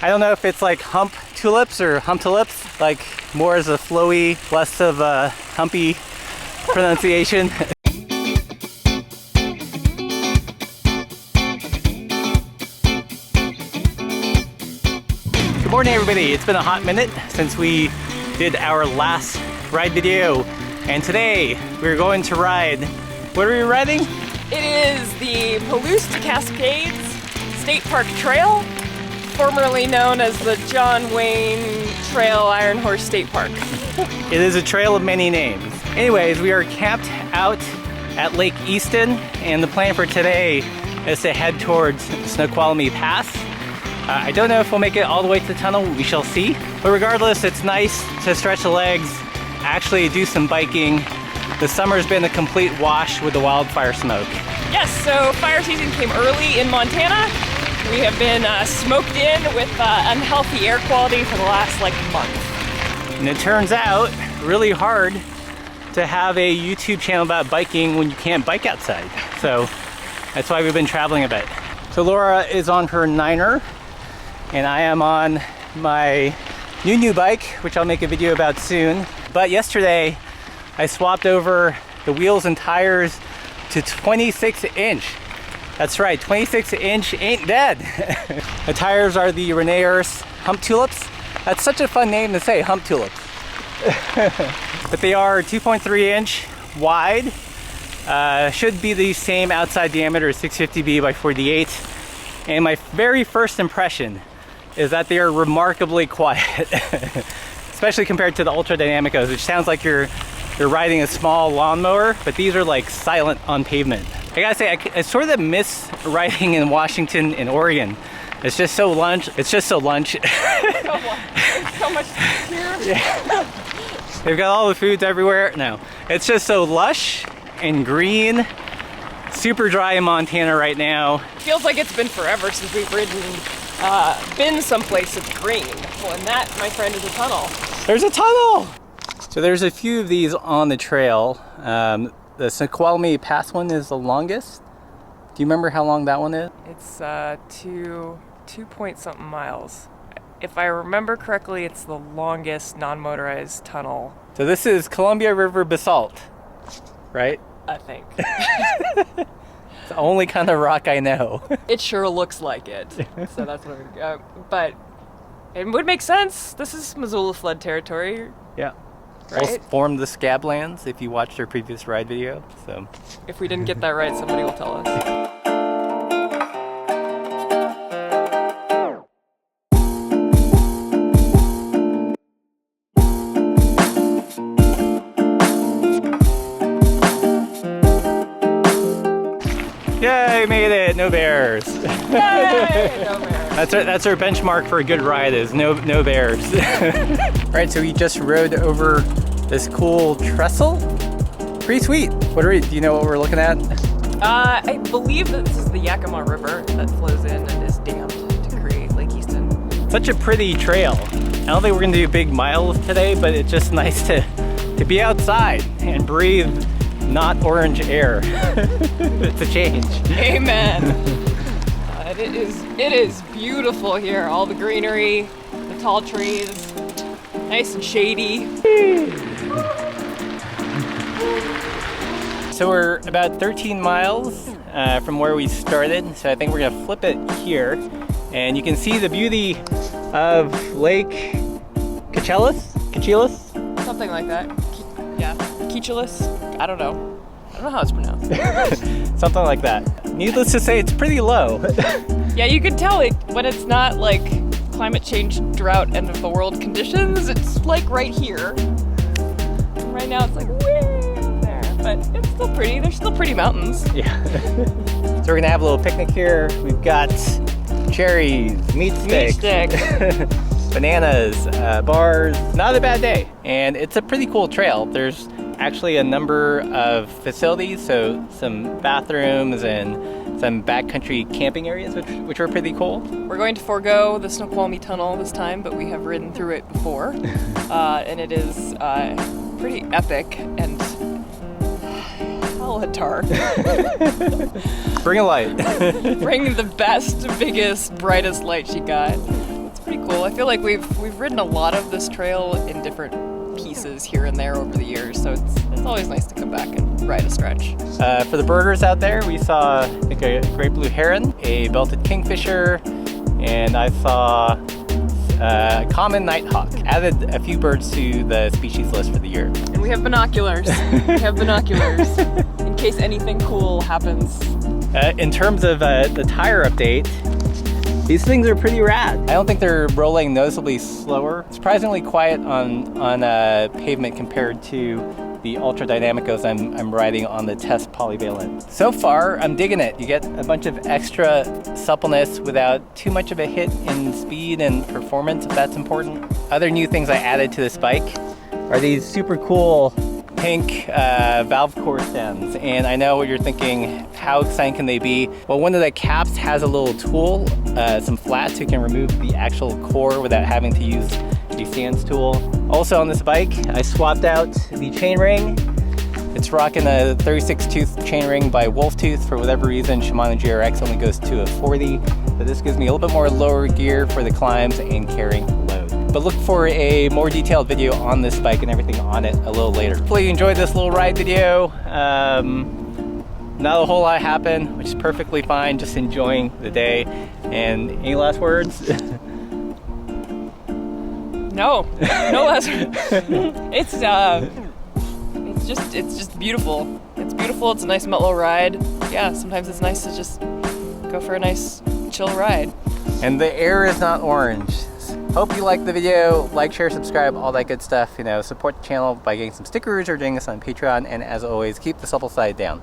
I don't know if it's like Humptulips or Humptulips, like more as a flowy, less of a humpy pronunciation. Good morning, everybody. It's been a hot minute since we did our last ride video, and today we're going to ride. What are we riding? It is the Palouse Cascades State Park Trail, formerly known as the John Wayne Trail Iron Horse State Park. It is a trail of many names. Anyways, we are camped out at Lake Easton, and the plan for today is to head towards Snoqualmie Pass. I don't know if we'll make it all the way to the tunnel, we shall see. But regardless, it's nice to stretch the legs, actually do some biking. The summer's been a complete wash with the wildfire smoke. Yes, so fire season came early in Montana. We have been smoked in with unhealthy air quality for the last month. And it turns out really hard to have a YouTube channel about biking when you can't bike outside. So that's why we've been traveling a bit. So Laura is on her 9er, and I am on my new bike, which I'll make a video about soon. But yesterday, I swapped over the wheels and tires to 26-inch. That's right, 26-inch ain't dead. The tires are the Renaers Humptulips. That's such a fun name to say, Humptulips. But they are 2.3-inch wide. Should be the same outside diameter as 650B by 48. And my very first impression is that they are remarkably quiet, especially compared to the Ultra Dynamicos, which sounds like you're riding a small lawnmower, but these are like silent on pavement. I gotta say, I sort of miss riding in Washington and Oregon. It's just so lunch. It's just so lunch. So much here. Yeah. They've got all the foods everywhere. No, it's just so lush and green. Super dry in Montana right now. Feels like it's been forever since we've been someplace that's green. Well, and that, my friend, is a tunnel. There's a tunnel! So there's a few of these on the trail. The Snoqualmie Pass one is the longest. Do you remember how long that one is? It's 2 point something miles. If I remember correctly, it's the longest non-motorized tunnel. So this is Columbia River basalt, right? I think. It's the only kind of rock I know. It sure looks like it. So that's what we're going. But it would make sense. This is Missoula flood territory. Yeah. Right? Both formed the Scablands if you watched our previous ride video. So if we didn't get that right, somebody will tell us. Yay, made it! No bears. Yay, no bears. That's our benchmark for a good ride, is no bears. All right, so we just rode over this cool trestle. Pretty sweet. Do you know what we're looking at? I believe that this is the Yakima River that flows in and is dammed to create Lake Easton. Such a pretty trail. I don't think we're gonna do big miles today, but it's just nice to be outside and breathe not orange air. It's a change. Amen. It is beautiful here. All the greenery, the tall trees, nice and shady. So we're about 13 miles from where we started. So I think we're gonna flip it here, and you can see the beauty of Lake Chechelis? Something like that. Yeah, Chechelis. I don't know how it's pronounced. Something like that. Needless to say, it's pretty low. Yeah, you can tell it when it's not like climate change, drought, end of the world conditions. It's like right here. And right now it's like way up there, but it's still pretty. There's still pretty mountains. Yeah. So we're gonna have a little picnic here. We've got cherries, meat sticks. Bananas, bars. Not a bad day. And it's a pretty cool trail. There's actually a number of facilities, so some bathrooms and some backcountry camping areas, which are pretty cool. We're going to forego the Snoqualmie Tunnel this time, but we have ridden through it before. And it is pretty epic and hell-a-tar. Bring a light. Bring the best, biggest, brightest light she got. It's pretty I feel like we've ridden a lot of this trail in different pieces here and there over the years, so it's always nice to come back and ride a stretch. For the birders out there, we saw like a great blue heron, a belted kingfisher, and I saw a common nighthawk. Added a few birds to the species list for the year. And we have binoculars. We have binoculars in case anything cool happens. In terms of the tire update, these things are pretty rad. I don't think they're rolling noticeably slower. Surprisingly quiet on pavement compared to the Ultra Dynamicos I'm riding on the test polyvalent. So far, I'm digging it. You get a bunch of extra suppleness without too much of a hit in speed and performance, if that's important. Other new things I added to this bike are these super cool pink valve core stems, and I know what you're thinking, how exciting can they be? Well, one of the caps has a little tool, some flats, so you can remove the actual core without having to use a sands tool. Also on this bike, I swapped out the chainring. It's rocking a 36 tooth chainring by Wolf Tooth. For whatever reason, Shimano GRX only goes to a 40, but this gives me a little bit more lower gear for the climbs and carrying load. But look for a more detailed video on this bike and everything on it a little later. Hopefully you enjoyed this little ride video. Not a whole lot happened, which is perfectly fine, just enjoying the day. And any last words? No last It's just beautiful. It's beautiful, it's a nice mellow ride. Yeah, sometimes it's nice to just go for a nice chill ride. And the air is not orange. Hope you liked the video. Like, share, subscribe, all that good stuff. You know, support the channel by getting some stickers or joining us on Patreon. And as always, keep the supple side down.